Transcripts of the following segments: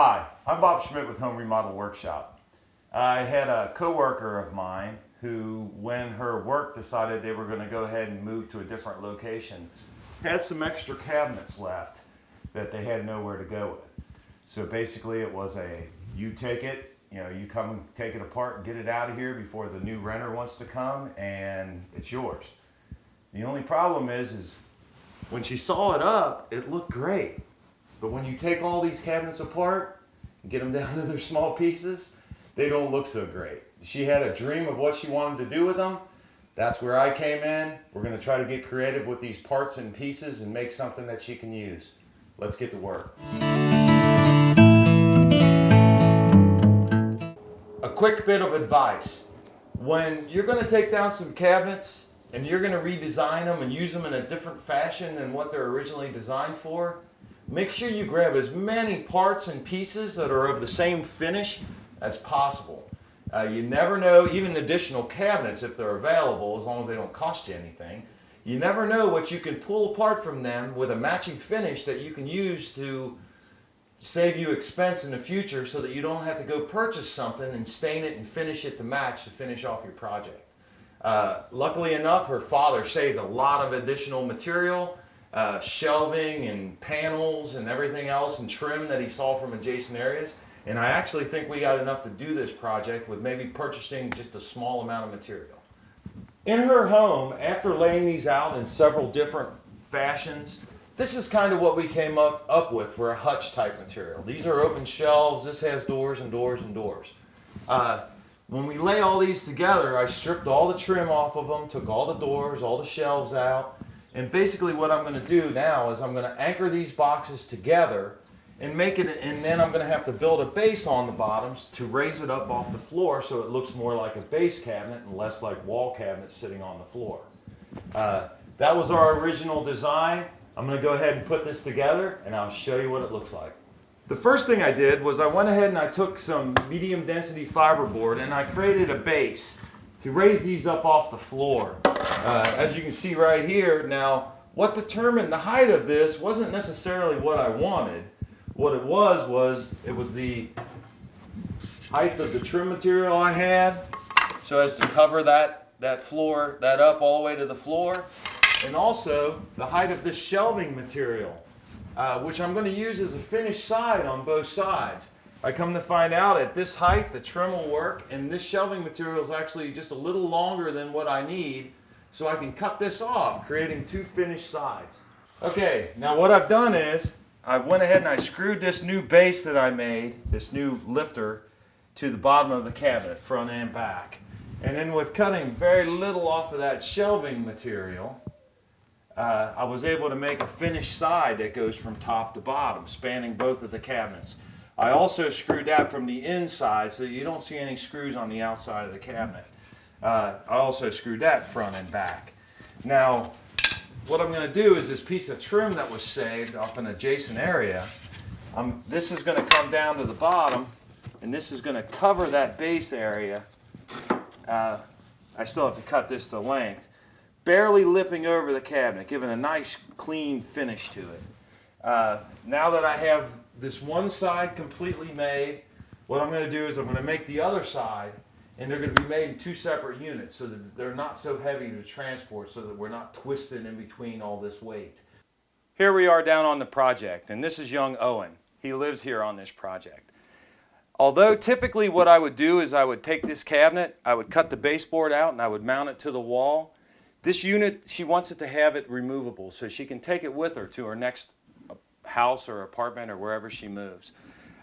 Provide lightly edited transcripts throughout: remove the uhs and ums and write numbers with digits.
Hi, I'm Bob Schmidt with Home Remodel Workshop. I had a coworker of mine who, when her work decided they were going to go ahead and move to a different location, had some extra cabinets left that they had nowhere to go with. So basically it was you take it, you come and take it apart and get it out of here before the new renter wants to come, and it's yours. The only problem is when she saw it up, it looked great. But when you take all these cabinets apart and get them down to their small pieces, they don't look so great. She had a dream of what she wanted to do with them. That's where I came in. We're going to try to get creative with these parts and pieces and make something that she can use. Let's get to work. A quick bit of advice. When you're going to take down some cabinets and you're going to redesign them and use them in a different fashion than what they're originally designed for, make sure you grab as many parts and pieces that are of the same finish as possible. You never know, even additional cabinets, if they're available, as long as they don't cost you anything, you never know what you can pull apart from them with a matching finish that you can use to save you expense in the future so that you don't have to go purchase something and stain it and finish it to match to finish off your project. Luckily enough, her father saved a lot of additional material. Shelving and panels and everything else and trim that he saw from adjacent areas, and I actually think we got enough to do this project with maybe purchasing just a small amount of material. In her home, after laying these out in several different fashions, this is kind of what we came up with for a hutch type material. These are open shelves. This has doors and doors and doors. When we lay all these together, I stripped all the trim off of them, took all the doors, all the shelves out. And basically what I'm going to do now is I'm going to anchor these boxes together and make it, and then I'm going to have to build a base on the bottoms to raise it up off the floor so it looks more like a base cabinet and less like wall cabinets sitting on the floor. That was our original design. I'm going to go ahead and put this together and I'll show you what it looks like. The first thing I did was I went ahead and I took some medium density fiberboard and I created a base to raise these up off the floor. As you can see right here, now what determined the height of this wasn't necessarily what I wanted. What it was the height of the trim material I had, so as to cover that floor, that up all the way to the floor, and also the height of this shelving material, which I'm going to use as a finished side on both sides. I come to find out at this height the trim will work, and this shelving material is actually just a little longer than what I need, so I can cut this off, creating two finished sides. Okay, now what I've done is I went ahead and I screwed this new base that I made, this new lifter, to the bottom of the cabinet, front and back. And then with cutting very little off of that shelving material, I was able to make a finished side that goes from top to bottom, spanning both of the cabinets. I also screwed that from the inside so that you don't see any screws on the outside of the cabinet. I also screwed that front and back. Now, what I'm going to do is this piece of trim that was saved off an adjacent area, this is going to come down to the bottom, and this is going to cover that base area. I still have to cut this to length, barely lipping over the cabinet, giving a nice clean finish to it. Now that I have this one side completely made, what I'm going to do is I'm going to make the other side, and they're going to be made in two separate units so that they're not so heavy to transport, so that we're not twisted in between all this weight. Here we are down on the project, and this is young Owen. He lives here on this project. Although typically what I would do is I would take this cabinet, I would cut the baseboard out and I would mount it to the wall. This unit, she wants it to have it removable so she can take it with her to her next house or apartment or wherever she moves.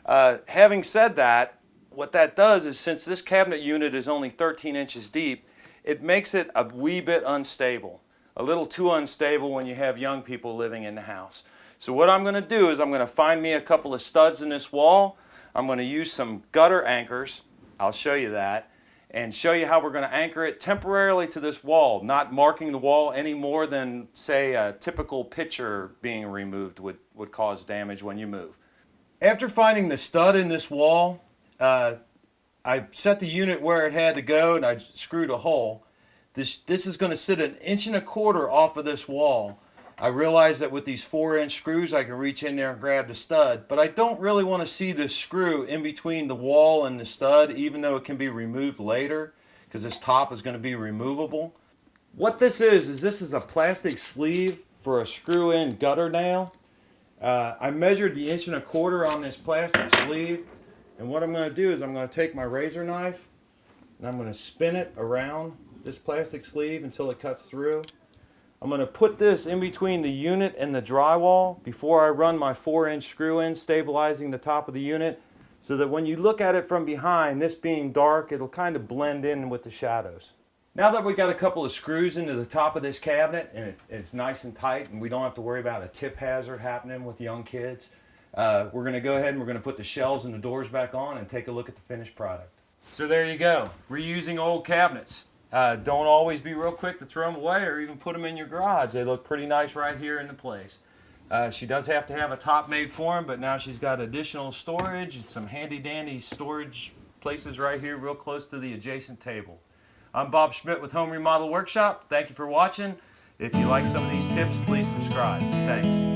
Having said that, what that does is, since this cabinet unit is only 13 inches deep, it makes it a wee bit unstable. A little too unstable when you have young people living in the house. So what I'm going to do is I'm going to find me a couple of studs in this wall. I'm going to use some gutter anchors. I'll show you that. And show you how we're going to anchor it temporarily to this wall, not marking the wall any more than, say, a typical picture being removed would cause damage when you move. After finding the stud in this wall, I set the unit where it had to go and I screwed a hole. This is going to sit 1.25 inches off of this wall I realize that with these 4-inch screws I can reach in there and grab the stud, but I don't really want to see this screw in between the wall and the stud, even though it can be removed later, because this top is going to be removable. What this is a plastic sleeve for a screw-in gutter nail. I measured the 1.25 inches on this plastic sleeve, and what I'm going to do is I'm going to take my razor knife and I'm going to spin it around this plastic sleeve until it cuts through. I'm going to put this in between the unit and the drywall before I run my 4-inch screw in, stabilizing the top of the unit, so that when you look at it from behind, this being dark, it'll kind of blend in with the shadows. Now that we got a couple of screws into the top of this cabinet and it's nice and tight and we don't have to worry about a tip hazard happening with young kids, we're going to go ahead and we're going to put the shelves and the doors back on and take a look at the finished product. So there you go, reusing old cabinets. Don't always be real quick to throw them away or even put them in your garage. They look pretty nice right here in the place. She does have to have a top made for them, but now she's got additional storage and some handy dandy storage places right here real close to the adjacent table. I'm Bob Schmidt with Home Remodel Workshop. Thank you for watching. If you like some of these tips, please subscribe. Thanks.